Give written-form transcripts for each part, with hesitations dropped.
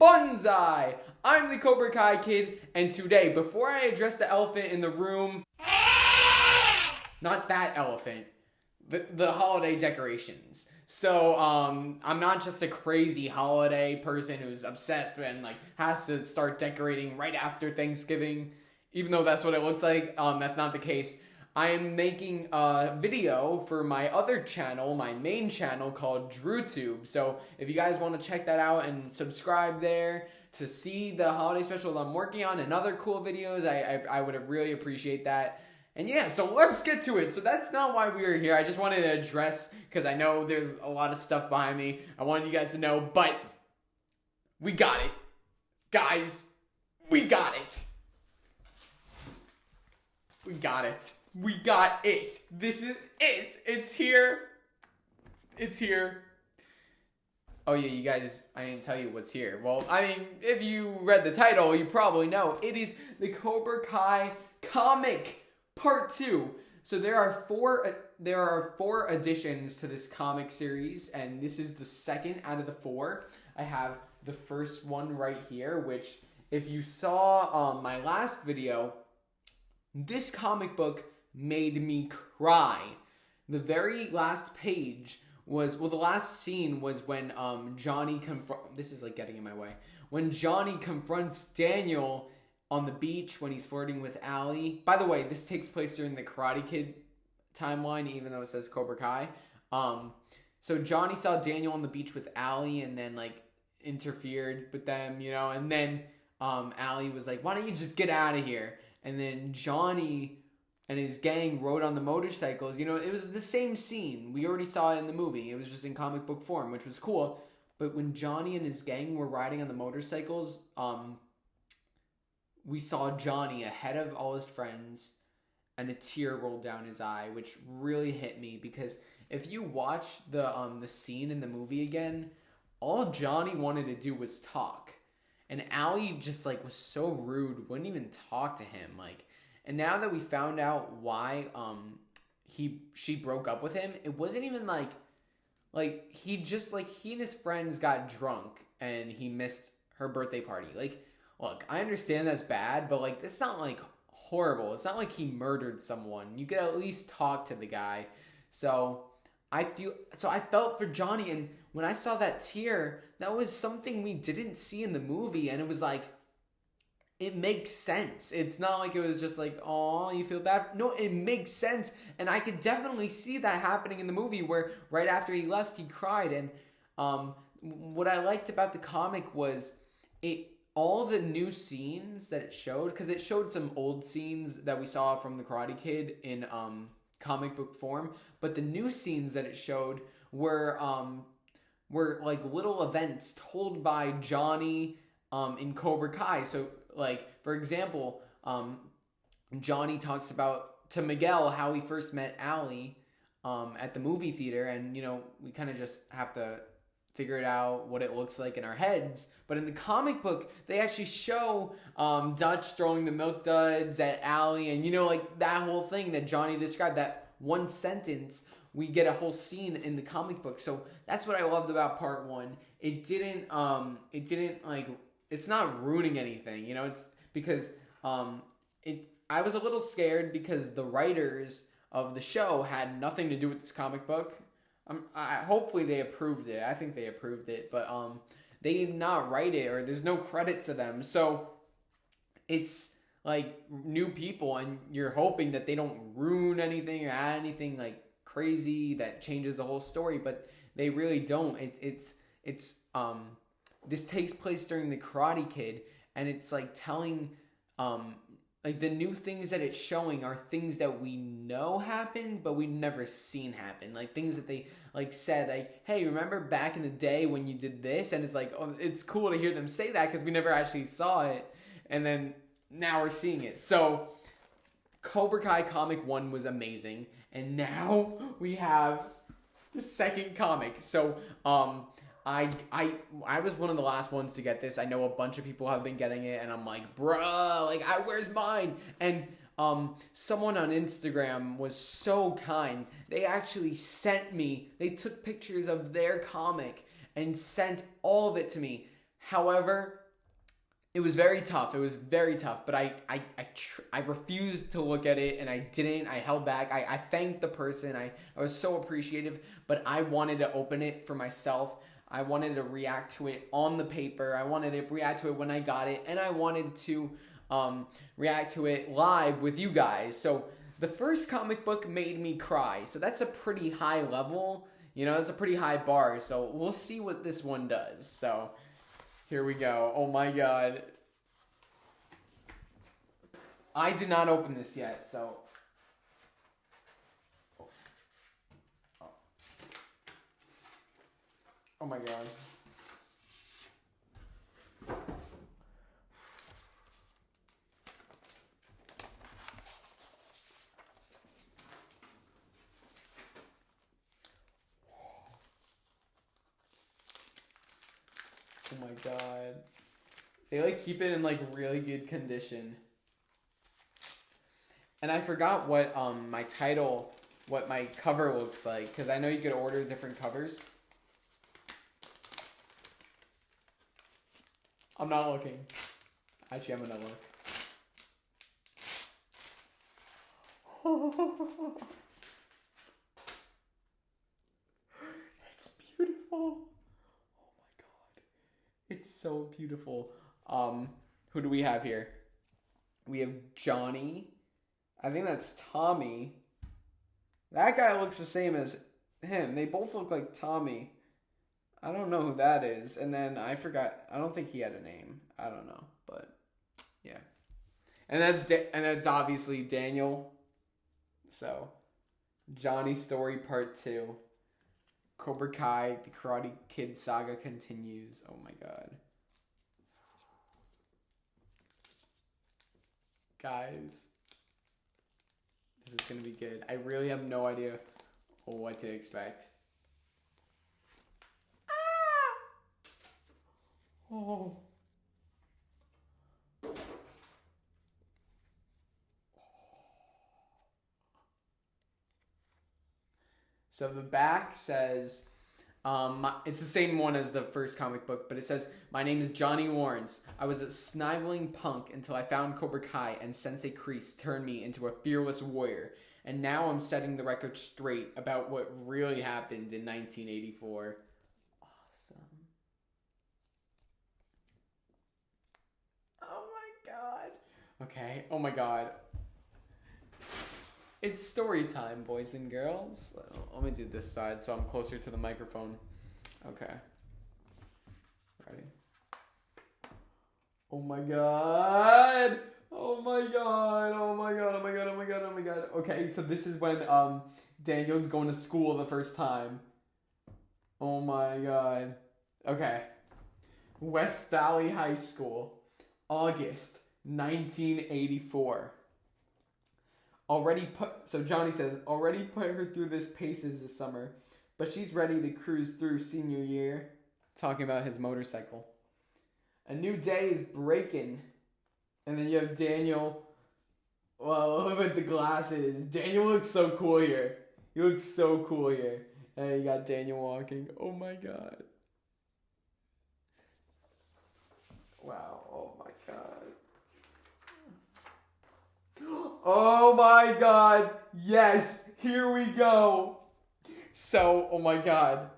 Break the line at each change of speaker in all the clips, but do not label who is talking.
Bonsai! I'm the Cobra Kai Kid, and today, before I address the elephant in the room, not that elephant, the holiday decorations. So, I'm not just a crazy holiday person who's obsessed and, has to start decorating right after Thanksgiving, even though that's what it looks like. That's not the case. I am making a video for my other channel, my main channel called DrewTube. So if you guys want to check that out and subscribe there to see the holiday specials I'm working on and other cool videos, I would really appreciate that. And yeah, so let's get to it. So that's not why we are here. I just wanted to address, because I know there's a lot of stuff behind me. I wanted you guys to know, but we got it. Guys, we got it. We got it. We got it. This is it. It's here. It's here. Oh yeah, you guys, I didn't tell you what's here. Well, I mean, if you read the title, you probably know. It is the Cobra Kai comic part 2. So there are four additions to this comic series, and this is the second out of the 4. I have the first one right here, which if you saw my last video, this comic book made me cry. The very last page was, well, the last scene was when Johnny this is like getting in my way. When Johnny confronts Daniel on the beach when he's flirting with Allie. By the way, this takes place during the Karate Kid timeline, even though it says Cobra Kai. So Johnny saw Daniel on the beach with Allie and then interfered with them, and then Allie was like, why don't you just get out of here? And then Johnny and his gang rode on the motorcycles. It was the same scene. We already saw it in the movie. It was just in comic book form, which was cool. But when Johnny and his gang were riding on the motorcycles, we saw Johnny ahead of all his friends, and a tear rolled down his eye, which really hit me, because if you watch the scene in the movie again, all Johnny wanted to do was talk. And Allie just was so rude, wouldn't even talk to him. And now that we found out why she broke up with him, it wasn't even he and his friends got drunk and he missed her birthday party. Look, I understand that's bad, but it's not horrible. It's not like he murdered someone. You could at least talk to the guy. So I felt for Johnny, and when I saw that tear, that was something we didn't see in the movie, and it was it makes sense. It's not like it was just oh, you feel bad. No, it makes sense, and I could definitely see that happening in the movie, where right after he left, he cried. And what I liked about the comic was all the new scenes that it showed, because it showed some old scenes that we saw from the Karate Kid in comic book form, but the new scenes that it showed were little events told by Johnny in Cobra Kai. So for example, Johnny talks about to Miguel how he first met Allie at the movie theater, and we kind of just have to figure it out what it looks like in our heads. But in the comic book, they actually show Dutch throwing the milk duds at Allie, and that whole thing that Johnny described, that one sentence, we get a whole scene in the comic book. So that's what I loved about part 1. It's not ruining anything, it's because I was a little scared because the writers of the show had nothing to do with this comic book. Hopefully they approved it. I think they approved it, but they did not write it, or there's no credit to them. So it's new people, and you're hoping that they don't ruin anything or add anything crazy that changes the whole story, but they really don't. This takes place during the Karate Kid, and it's telling the new things that it's showing are things that we know happened, but we've never seen happen. Things that they said, hey, remember back in the day when you did this? And it's oh, it's cool to hear them say that, because we never actually saw it, and then now we're seeing it. So Cobra Kai comic 1 was amazing, and now we have the second comic. So I was one of the last ones to get this. I know a bunch of people have been getting it, and I'm bruh, where's mine? And someone on Instagram was so kind. They actually they took pictures of their comic and sent all of it to me. However, it was very tough. It was very tough, but I refused to look at it, and I didn't. I held back. I thanked the person. I was so appreciative, but I wanted to open it for myself. I wanted to react to it on the paper. I wanted to react to it when I got it, and I wanted to react to it live with you guys. So the first comic book made me cry. So that's a pretty high level. You know, that's a pretty high bar. So we'll see what this one does. So here we go. Oh my god. I did not open this yet, so. Oh my god. Oh my god. They like keep it in like really good condition. And I forgot what my title, what my cover looks like, because I know you could order different covers. I'm not looking. Actually, I'm gonna look. It's beautiful. It's so beautiful. Who do we have here? We have Johnny. I think that's Tommy. That guy looks the same as him. They both look like Tommy. I don't know who that is. And then I forgot. I don't think he had a name. I don't know, but yeah. And that's obviously Daniel. So, Johnny's Story Part 2. Cobra Kai, the Karate Kid saga continues. Oh my god. Guys. This is going to be good. I really have no idea what to expect. Ah! Oh. So the back says, it's the same one as the first comic book, but it says, "My name is Johnny Lawrence. I was a sniveling punk until I found Cobra Kai and Sensei Kreese turned me into a fearless warrior. And now I'm setting the record straight about what really happened in 1984. Awesome. Oh my god. Okay, oh my god. It's story time, boys and girls. Let me do this side so I'm closer to the microphone. Okay. Ready? Oh my god! Oh my god! Oh my god! Oh my god! Oh my god! Oh my god! Okay, so this is when Daniel's going to school the first time. Oh my god. Okay. West Valley High School, August 1984. So Johnny says, already put her through this paces this summer, but she's ready to cruise through senior year. Talking about his motorcycle. A new day is breaking. And then you have Daniel, well, with the glasses. Daniel looks so cool here. He looks so cool here. And you got Daniel walking. Oh my god. Wow, oh my god. Oh my god, yes, here we go. So, oh my god.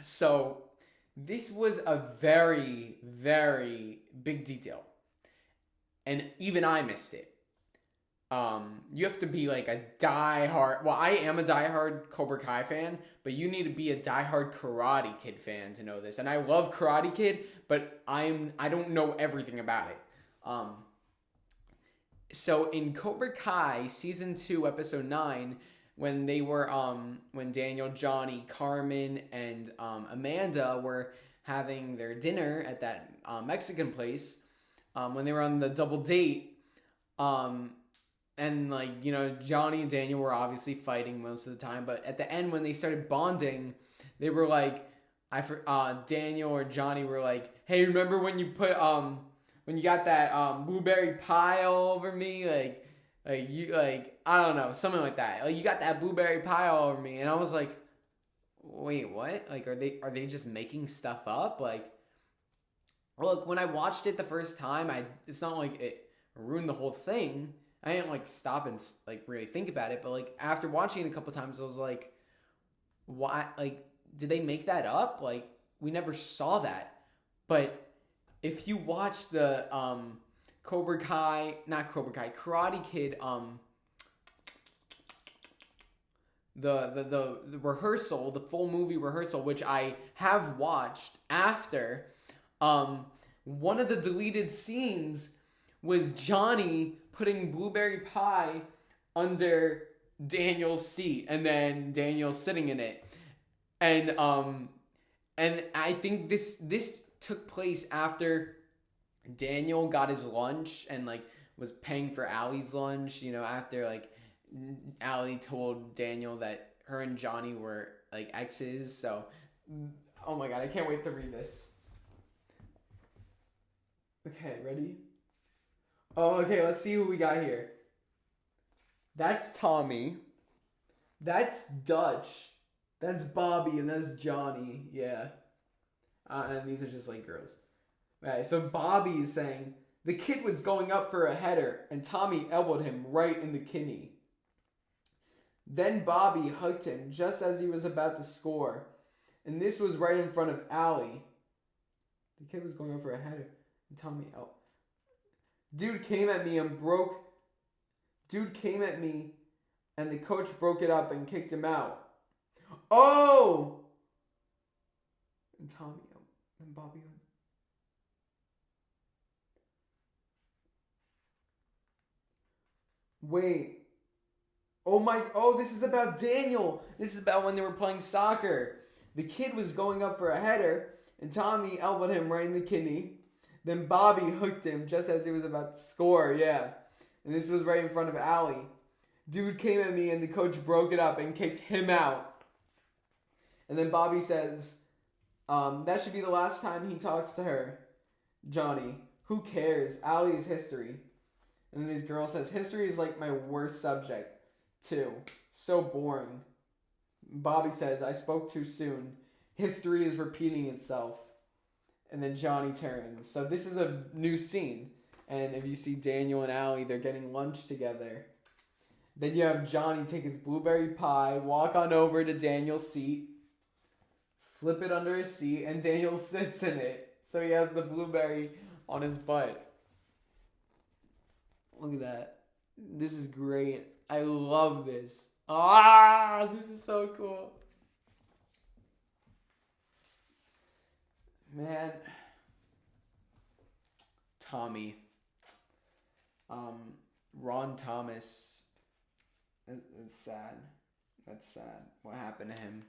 So, this was a very, very big detail. And even I missed it. You have to be like a diehard, well, I am a diehard Cobra Kai fan, but you need to be a diehard Karate Kid fan to know this. And I love Karate Kid, but I don't know everything about it. So in Cobra Kai season 2 episode 9, when they were when Daniel, Johnny, Carmen, and Amanda were having their dinner at that Mexican place, when they were on the double date, and like, you know, Johnny and Daniel were obviously fighting most of the time, but at the end when they started bonding, they were like, Daniel or Johnny were like, "Hey, remember when you put when you got that blueberry pie all over me, like you, like, I don't know, something like that. Like, you got that blueberry pie all over me." And I was like, "Wait, what? Like, are they just making stuff up? Like, look, when I watched it the first time, it's not like it ruined the whole thing. I didn't like stop and like really think about it, but like after watching it a couple times, I was like, why? Like, did they make that up? Like, we never saw that. But if you watch the Karate Kid, the rehearsal, the full movie rehearsal, which I have watched after, one of the deleted scenes was Johnny putting blueberry pie under Daniel's seat, and then Daniel sitting in it, and I think this took place after Daniel got his lunch and like was paying for Allie's lunch, you know, after like Allie told Daniel that her and Johnny were like exes. So, oh my god, I can't wait to read this. Okay, ready? Oh, okay, let's see who we got here. That's Tommy. That's Dutch. That's Bobby, and that's Johnny. Yeah. And these are just like girls. Right, so Bobby is saying, the kid was going up for a header, and Tommy elbowed him right in the kidney. Then Bobby hooked him just as he was about to score. And this was right in front of Allie. The kid was going up for a header, and Tommy elbowed. Dude came at me, and the coach broke it up and kicked him out. Oh! And Tommy and Bobby went. Wait. Oh, this is about Daniel. This is about when they were playing soccer. The kid was going up for a header, and Tommy elbowed him right in the kidney. Then Bobby hooked him just as he was about to score, yeah. And this was right in front of Allie. Dude came at me, and the coach broke it up and kicked him out. And then Bobby says, that should be the last time he talks to her. Johnny, who cares? Allie is history. And then this girl says, history is like my worst subject, too. So boring. Bobby says, I spoke too soon. History is repeating itself. And then Johnny turns. So this is a new scene. And if you see Daniel and Allie, they're getting lunch together. Then you have Johnny take his blueberry pie, walk on over to Daniel's seat, slip it under his seat, and Daniel sits in it. So he has the blueberry on his butt. Look at that. This is great. I love this. This is so cool. Man. Tommy. Ron Thomas. It's sad. That's sad. What happened to him?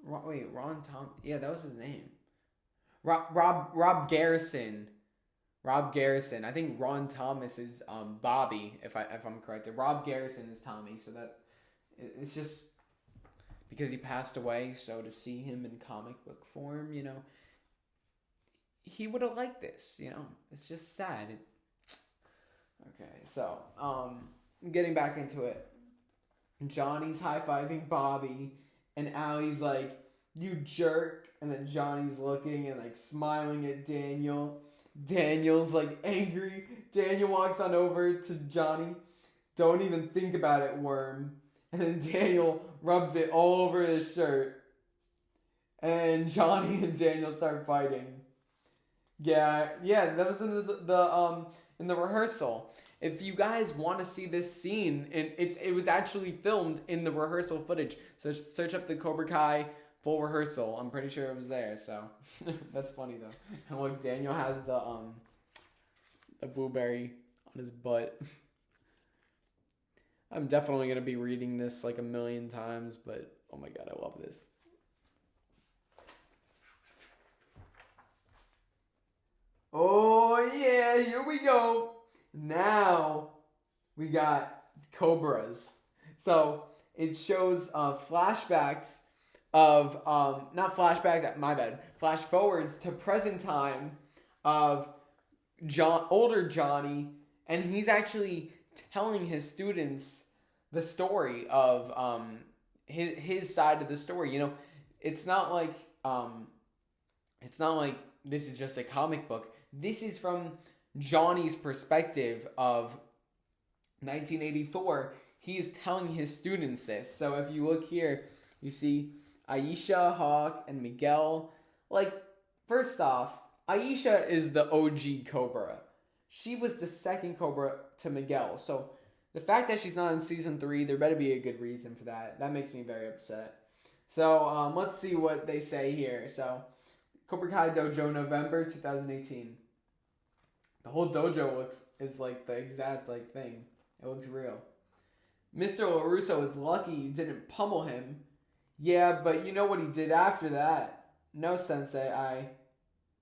Ron Tom. Yeah, that was his name. Rob Garrison. Rob Garrison. I think Ron Thomas is Bobby, if I'm correct. Rob Garrison is Tommy. So that it's just because he passed away. So to see him in comic book form, you know, he would have liked this. You know, it's just sad. Okay, so getting back into it. Johnny's high-fiving Bobby, and Allie's like, you jerk, and then Johnny's looking and like smiling at Daniel. Daniel's like angry. Daniel walks on over to Johnny. Don't even think about it, worm. And then Daniel rubs it all over his shirt. And Johnny and Daniel start fighting. Yeah, that was in the rehearsal. If you guys want to see this scene, and it was actually filmed in the rehearsal footage. So search up the Cobra Kai full rehearsal. I'm pretty sure it was there. So that's funny though. And look, Daniel has the blueberry on his butt. I'm definitely gonna be reading this like a million times, but oh my god, I love this. Oh yeah, here we go. Now we got Cobras. So it shows flashbacks of not flashbacks, my bad. Flash forwards to present time of older Johnny, and he's actually telling his students the story of his side of the story. You know, it's not like this is just a comic book. This is from Johnny's perspective of 1984. He is telling his students this. So if you look here, you see Aisha, Hawk, and Miguel. Like, first off, Aisha is the OG Cobra. She was the second Cobra to Miguel. So the fact that she's not in season 3, there better be a good reason for that. That makes me very upset. So let's see what they say here. So Cobra Kai Dojo, November 2018. The whole dojo is like the exact like thing. It looks real. Mr. LaRusso is lucky you didn't pummel him. Yeah, but you know what he did after that? No, Sensei,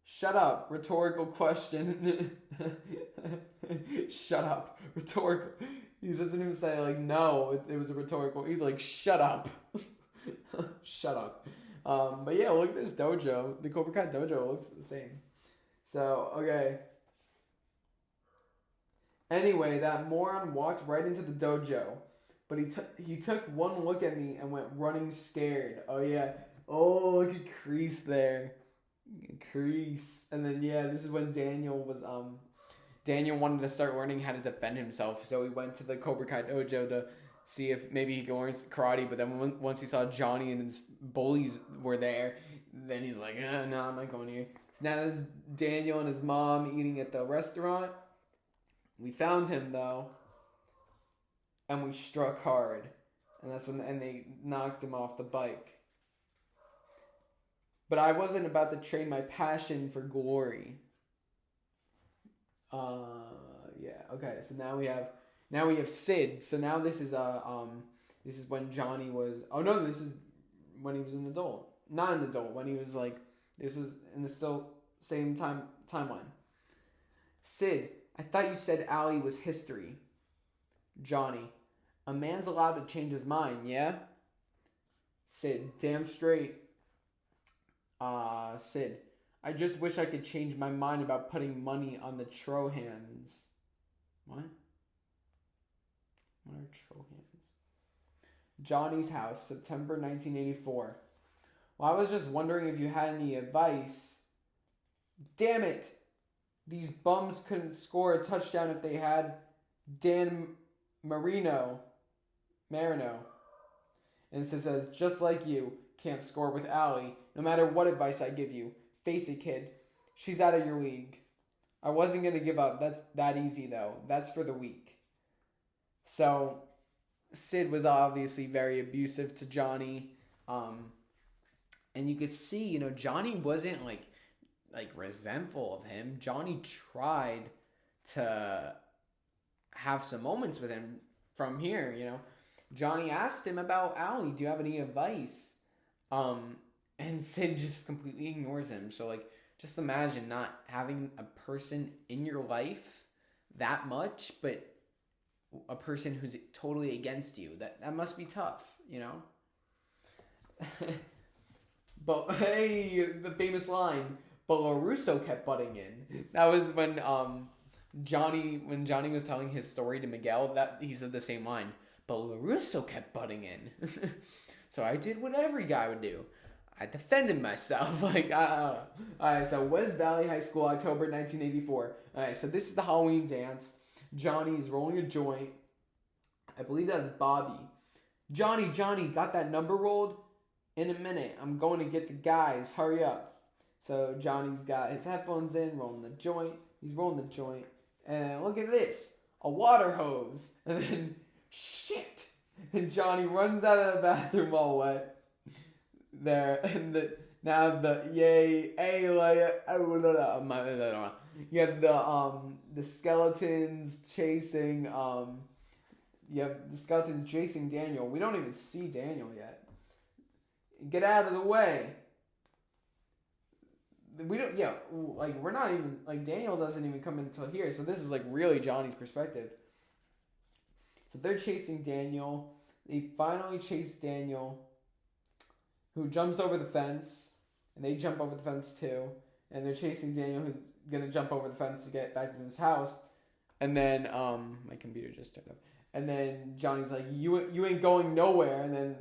Shut up. Rhetorical question. Shut up. Rhetorical. He doesn't even say, like, no, it was a rhetorical. He's like, shut up. Shut up. But yeah, look at this dojo. The Cobra Kai dojo looks the same. So, okay. Anyway, that moron walked right into the dojo. But he took one look at me and went running scared. Oh, yeah. Oh, look at Kreese there. Kreese. And then, yeah, this is when Daniel wanted to start learning how to defend himself. So he went to the Cobra Kai dojo to see if maybe he could learn karate. But then once he saw Johnny and his bullies were there, then he's like, no, I'm not going here. So now there's Daniel and his mom eating at the restaurant. We found him, though. And we struck hard. And that's when they knocked him off the bike. But I wasn't about to trade my passion for glory. Yeah, okay. So now we have Sid. So now this is when Johnny was, oh no, this is when he was an adult. Not an adult, when he was like, this was in the still same timeline. Sid, I thought you said Allie was history. Johnny, a man's allowed to change his mind, yeah? Sid, damn straight. Sid, I just wish I could change my mind about putting money on the Trohans. What? What are Trohans? Johnny's house, September 1984. Well, I was just wondering if you had any advice. Damn it! These bums couldn't score a touchdown if they had Dan Marino. And it says, just like you, can't score with Allie, no matter what advice I give you. Face it, kid. She's out of your league. I wasn't going to give up. That's that easy, though. That's for the weak. So, Sid was obviously very abusive to Johnny. And you could see, Johnny wasn't, like resentful of him. Johnny tried to have some moments with him from here, Johnny asked him about Allie. Do you have any advice? And Sid just completely ignores him. So, just imagine not having a person in your life that much, but a person who's totally against you. That must be tough, But, hey, the famous line, but LaRusso kept butting in. That was when Johnny was telling his story to Miguel, that he said the same line. But LaRusso kept butting in. So I did what every guy would do. I defended myself. Alright, so West Valley High School, October 1984. Alright, so this is the Halloween dance. Johnny's rolling a joint. I believe that's Bobby. Johnny, got that number rolled? In a minute. I'm going to get the guys. Hurry up. So Johnny's got his headphones in, rolling the joint. He's rolling the joint. And look at this. A water hose. And then, shit. And Johnny runs out of the bathroom all wet. There. And you have the skeletons chasing, Daniel. We don't even see Daniel yet. Get out of the way. We're not even, Daniel doesn't even come until here. So this is, really Johnny's perspective. So they're chasing Daniel. They finally chase Daniel, who jumps over the fence. And they jump over the fence too. And they're chasing Daniel, who's going to jump over the fence to get back to his house. And then, my computer just turned up. And then Johnny's like, you ain't going nowhere. And then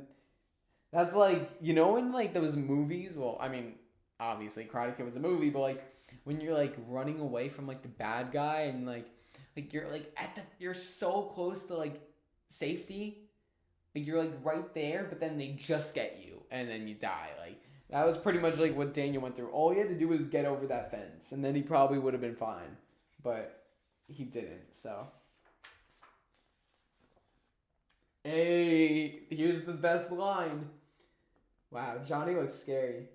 That's like, you know, in like those movies. Well, I mean, obviously, Karate Kid was a movie, but like when you're like running away from like the bad guy and like you're like you're so close to like safety, like you're like right there, but then they just get you and then you die. Like that was pretty much like what Daniel went through. All he had to do was get over that fence, and then he probably would have been fine, but he didn't. So. Hey, here's the best line. Wow, Johnny looks scary.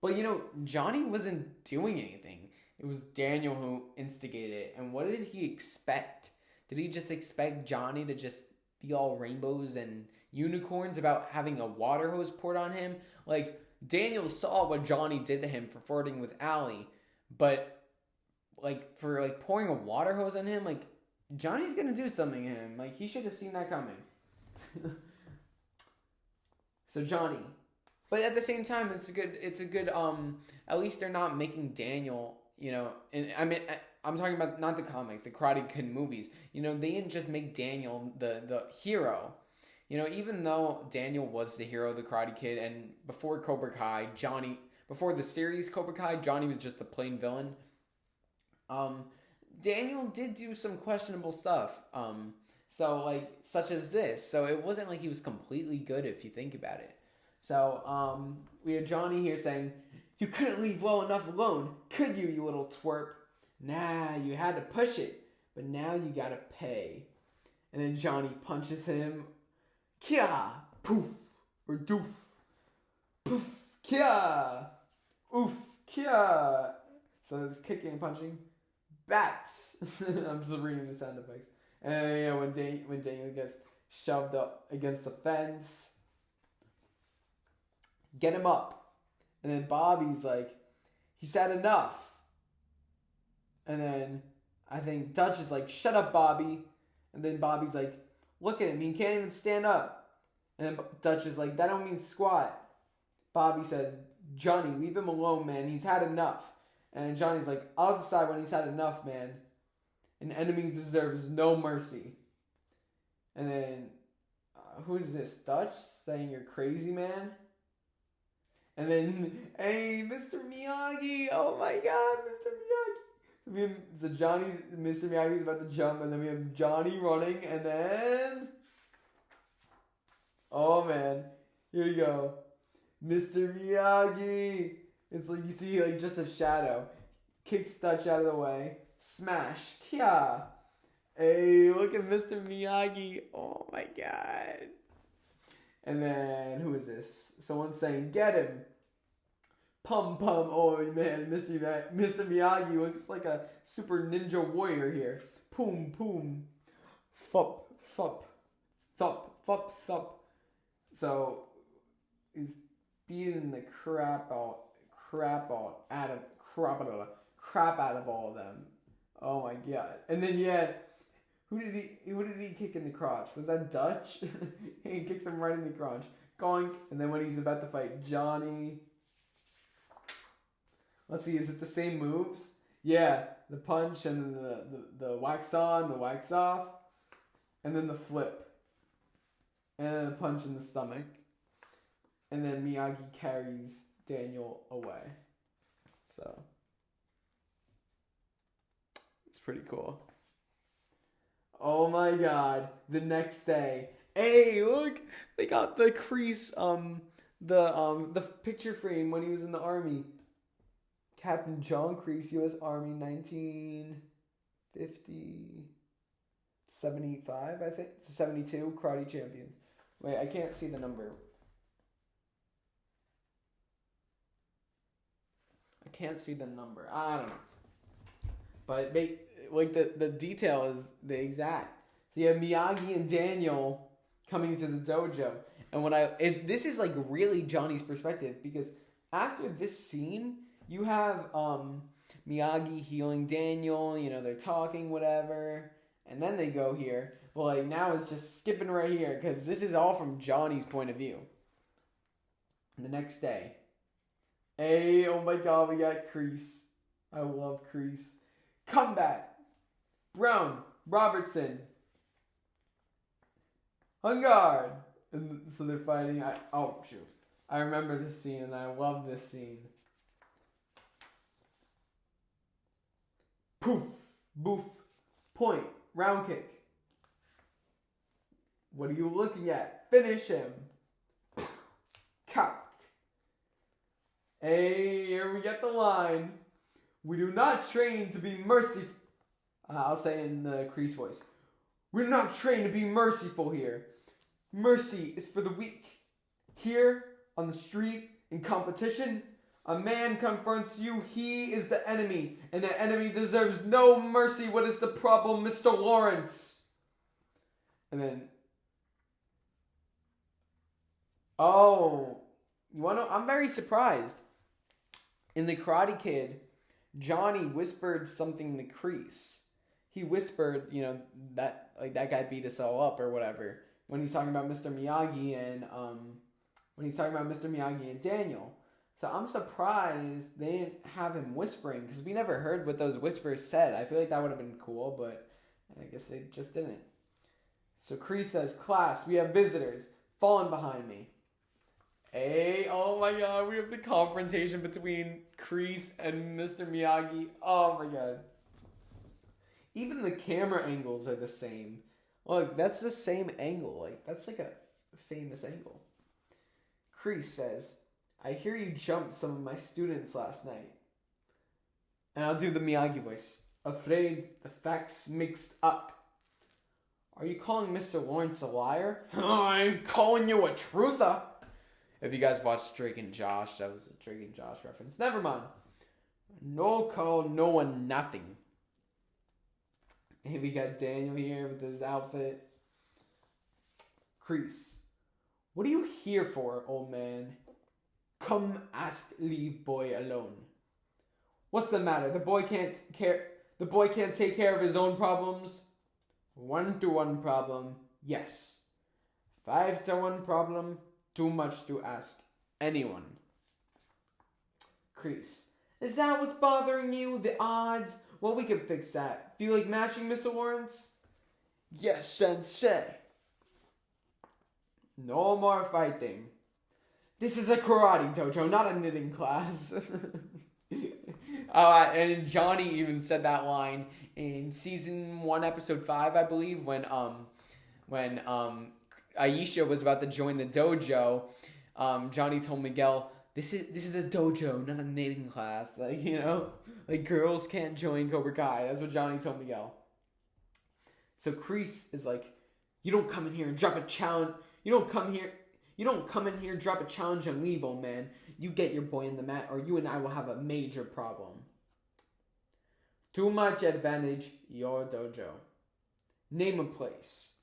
But you know, Johnny wasn't doing anything. It was Daniel who instigated it. And what did he expect? Did he just expect Johnny to just be all rainbows and unicorns about having a water hose poured on him? Like, Daniel saw what Johnny did to him for flirting with Allie. But, like, for, like, pouring a water hose on him, like, Johnny's gonna do something to him. Like, he should have seen that coming. So Johnny, but at the same time, it's a good at least they're not making Daniel, you know, and I mean I'm talking about not the comics, the Karate Kid movies. You know, they didn't just make Daniel the hero. You know, even though Daniel was the hero of the Karate Kid, and before Cobra Kai, before the series Cobra Kai, Johnny was just the plain villain. Daniel did do some questionable stuff. So, like, such as this. So, it wasn't like he was completely good if you think about it. So, we have Johnny here saying, "You couldn't leave well enough alone, could you, you little twerp? Nah, you had to push it, but now you gotta pay." And then Johnny punches him. Kia! Poof! Or doof. Poof! Kia! Oof! Kia! So, it's kicking and punching. Bats! I'm just reading the sound effects. And you know, when Daniel gets shoved up against the fence, get him up. And then Bobby's like, he's had enough. And then I think Dutch is like, shut up, Bobby. And then Bobby's like, look at him, he can't even stand up. And then Dutch is like, that don't mean squat. Bobby says, Johnny, leave him alone, man. He's had enough. And Johnny's like, I'll decide when he's had enough, man. An enemy deserves no mercy. And then, who is this? Dutch saying you're crazy, man? And then, hey, Mr. Miyagi. Oh my God, Mr. Miyagi. So Mr. Miyagi's about to jump, and then we have Johnny running, and then, oh man, here you go. Mr. Miyagi. It's like, you see like just a shadow. Kicks Dutch out of the way. Smash. Kia. Hey, look at Mr. Miyagi. Oh my God. And then, who is this? Someone saying, get him. Pum pum. Oh man, Mr. Miyagi looks like a super ninja warrior here. Poom poom. Thup thup. Thup thup thup. So, he's beating the crap out of all of them. Oh my God. And then who did he kick in the crotch? Was that Dutch? He kicks him right in the crotch. Goink. And then when he's about to fight Johnny. Let's see, is it the same moves? Yeah. The punch and then the wax on, the wax off. And then the flip. And then the punch in the stomach. And then Miyagi carries Daniel away. So it's pretty cool. Oh my God. The next day. Hey, look! They got the crease, the picture frame when he was in the army. Captain John Kreese, U.S. Army, 1950, 75, I think. 72, Karate Champions. Wait, I can't see the number. I can't see the number. I don't know. But the detail is the exact. So you have Miyagi and Daniel coming to the dojo. And this is like really Johnny's perspective, because after this scene, you have Miyagi healing Daniel, you know, they're talking, whatever. And then they go here. Well, like now it's just skipping right here, because this is all from Johnny's point of view. And the next day. Hey, oh my God, we got Kreese. I love Kreese. Combat. Brown. Robertson. Hungard. And so they're fighting. Oh, shoot. I remember this scene, and I love this scene. Poof, boof, point, round kick. What are you looking at? Finish him. Cock. Hey, here we get the line. We do not train to be merciful. I'll say in the Kreese voice. We're not trained to be merciful here. Mercy is for the weak. Here, on the street, in competition, a man confronts you, he is the enemy, and the enemy deserves no mercy. What is the problem, Mr. Lawrence? And then, oh, you want to? I'm very surprised. In the Karate Kid, Johnny whispered something to Kreese. He whispered, you know, that like that guy beat us all up or whatever when he's talking about Mr. Miyagi and Daniel. So I'm surprised they didn't have him whispering because we never heard what those whispers said. I feel like that would have been cool, but I guess they just didn't. So Kreese says, "Class, we have visitors. Falling behind me." Hey, oh my god, we have the confrontation between Kreese and Mr. Miyagi. Oh my god. Even the camera angles are the same. Look, that's the same angle. Like, that's like a famous angle. Kreese says, "I hear you jumped some of my students last night." And I'll do the Miyagi voice. "Afraid the facts mixed up." "Are you calling Mr. Lawrence a liar?" "I'm calling you a truther." If you guys watched Drake and Josh, that was a Drake and Josh reference. Never mind. "No call, no one nothing." And we got Daniel here with his outfit. Kreese, "What are you here for, old man?" "Come ask leave boy alone." "What's the matter? The boy can't take care of his own problems?" 1-to-1 problem, yes. 5-to-1 problem, too much to ask anyone. Kreese, "Is that what's bothering you? The odds? Well, we can fix that. Feel like matching, Mr. Lawrence?" "Yes, sensei." "No more fighting. This is a karate dojo, not a knitting class." And Johnny even said that line in season 1, episode 5, I believe, when Aisha was about to join the dojo. Johnny told Miguel, This is a dojo, not a knitting class. Like, you know, like girls can't join Cobra Kai. That's what Johnny told Miguel. So Kreese is like, "You don't come in here and drop a challenge. You don't come in here, drop a challenge and leave, old man. You get your boy in the mat, or you and I will have a major problem." "Too much advantage, your dojo. Name a place.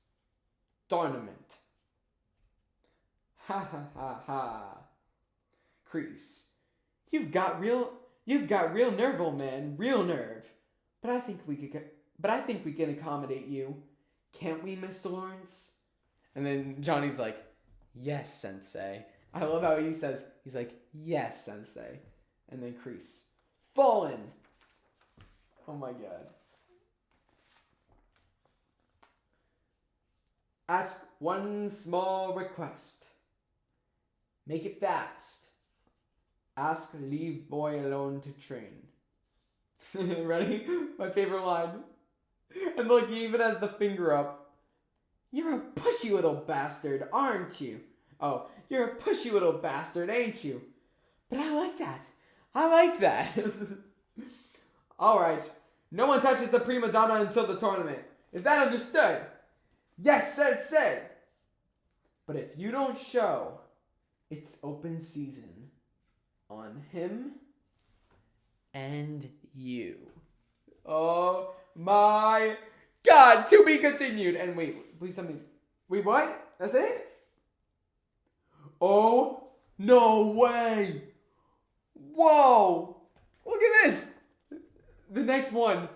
Tournament." Ha ha ha ha. Kreese, You've got real nerve, old man, real nerve. But I think we can accommodate you. Can't we, Mr. Lawrence? And then Johnny's like, "Yes, sensei." I love how he's like, "Yes, sensei." And then Kreese, "Fallen." Oh my god. "Ask one small request. Make it fast. Ask leave boy alone to train." Ready? My favorite line. And look, he even has the finger up. "You're a pushy little bastard, aren't you? Oh, you're a pushy little bastard, ain't you? But I like that. Alright, no one touches the prima donna until the tournament. Is that understood?" "Yes, sensei." "But if you don't show, it's open season on him and you." Oh my god, to be continued. And wait, please tell me. Wait, what? That's it? Oh, no way. Whoa. Look at this. The next one.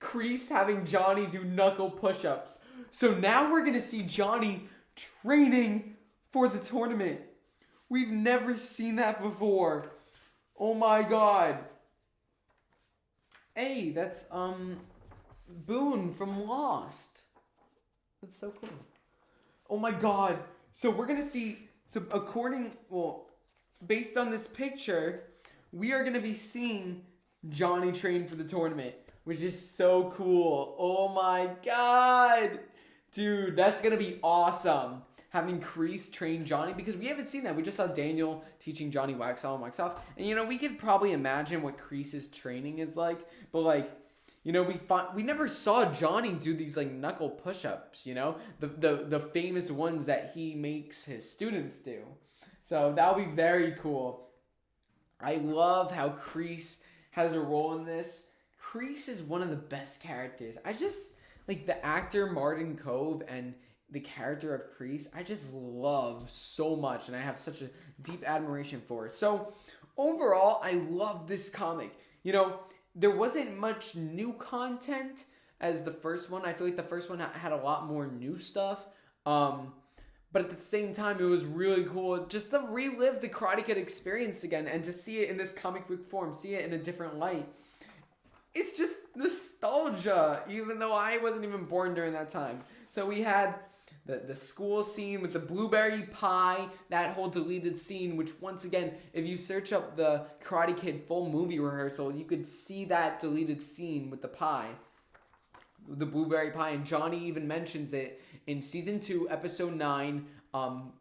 Kreese having Johnny do knuckle push-ups. So now we're going to see Johnny training for the tournament. We've never seen that before. Oh my god. Hey, that's Boone from Lost. That's so cool. Oh my god. So we're going to see, based on this picture, we are going to be seeing Johnny train for the tournament, which is so cool. Oh my god. Dude, that's going to be awesome. Having Kreese train Johnny, because we haven't seen that. We just saw Daniel teaching Johnny wax on, wax off. And, you know, we could probably imagine what Kreese's training is like. But, like, you know, we never saw Johnny do these, like, knuckle push-ups, you know? The famous ones that he makes his students do. So that'll be very cool. I love how Kreese has a role in this. Kreese is one of the best characters. I just, like, the actor Martin Kove and the character of Kreese, I just love so much, and I have such a deep admiration for it. So, overall, I love this comic. You know, there wasn't much new content as the first one. I feel like the first one had a lot more new stuff. But at the same time, it was really cool just to relive the Karate Kid experience again and to see it in this comic book form, see it in a different light. It's just nostalgia, even though I wasn't even born during that time. So we had the school scene with the blueberry pie, that whole deleted scene, which once again, if you search up the Karate Kid full movie rehearsal, you could see that deleted scene with the pie, the blueberry pie, and Johnny even mentions it in season 2, episode 9,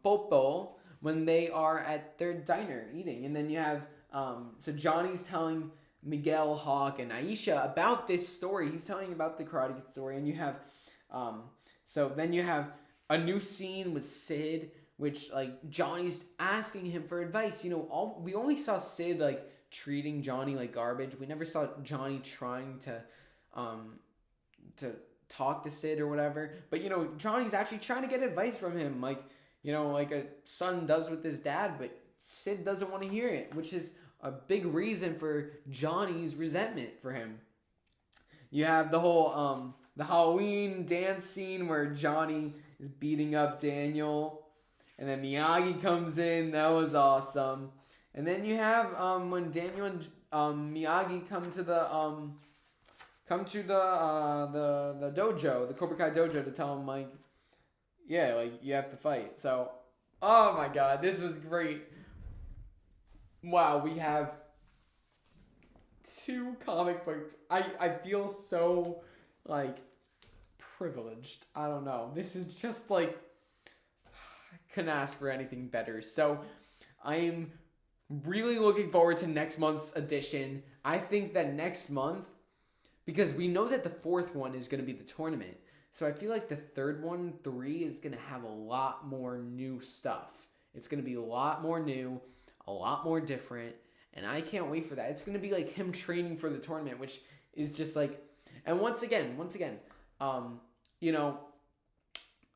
Popo, when they are at their diner eating. And then you have, so Johnny's telling Miguel, Hawk, and Aisha about this story. He's telling about the Karate Kid story, and you have, so then you have a new scene with Sid, which, like, Johnny's asking him for advice. You know, we only saw Sid, like, treating Johnny like garbage. We never saw Johnny trying to talk to Sid or whatever. But, you know, Johnny's actually trying to get advice from him, like, you know, like a son does with his dad, but Sid doesn't want to hear it, which is a big reason for Johnny's resentment for him. You have the whole, the Halloween dance scene where Johnny is beating up Daniel, and then Miyagi comes in. That was awesome. And then you have when Daniel and Miyagi come to the dojo, the Cobra Kai dojo, to tell him, like, yeah, like, you have to fight. So, oh my god, this was great. Wow, we have 2 comic books. I feel so, like, privileged. I don't know. This is just, like, I couldn't ask for anything better. So, I am really looking forward to next month's edition. I think that next month, because we know that the 4th one is going to be the tournament, so I feel like the 3rd one, 3, is going to have a lot more new stuff. It's going to be a lot more new, a lot more different, and I can't wait for that. It's going to be like him training for the tournament, which is just like, and once again, you know,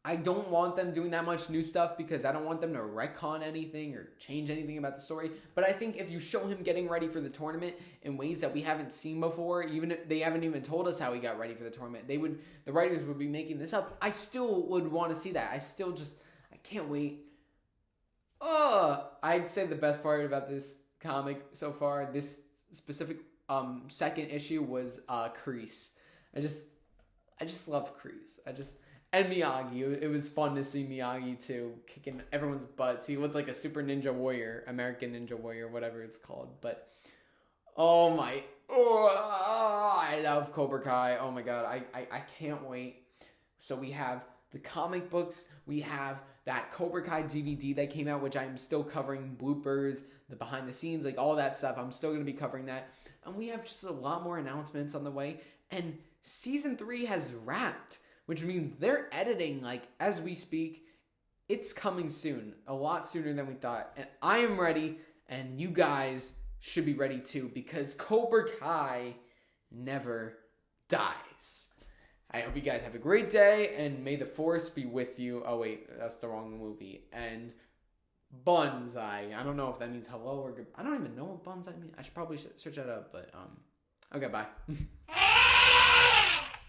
I don't want them doing that much new stuff because I don't want them to retcon anything or change anything about the story. But I think if you show him getting ready for the tournament in ways that we haven't seen before, even if they haven't even told us how he got ready for the tournament, the writers would be making this up. I still would want to see that. I can't wait. I'd say the best part about this comic so far, this specific second issue, was Kreese. I just love Kreese. And Miyagi. It was fun to see Miyagi too, kicking everyone's butts. He looked like a super ninja warrior, American Ninja Warrior, whatever it's called. But I love Cobra Kai. Oh my god, I can't wait. So we have the comic books, we have that Cobra Kai DVD that came out, which I'm still covering, bloopers, the behind the scenes, like all that stuff. I'm still going to be covering that. And we have just a lot more announcements on the way. And season 3 has wrapped, which means they're editing, like, as we speak. It's coming soon, a lot sooner than we thought. And I am ready, and you guys should be ready too, because Cobra Kai never dies. I hope you guys have a great day, and may the force be with you. Oh wait, that's the wrong movie. And Bonsai. I don't know if that means hello or good. I don't even know what Bonsai means. I should probably search that up, but okay, bye.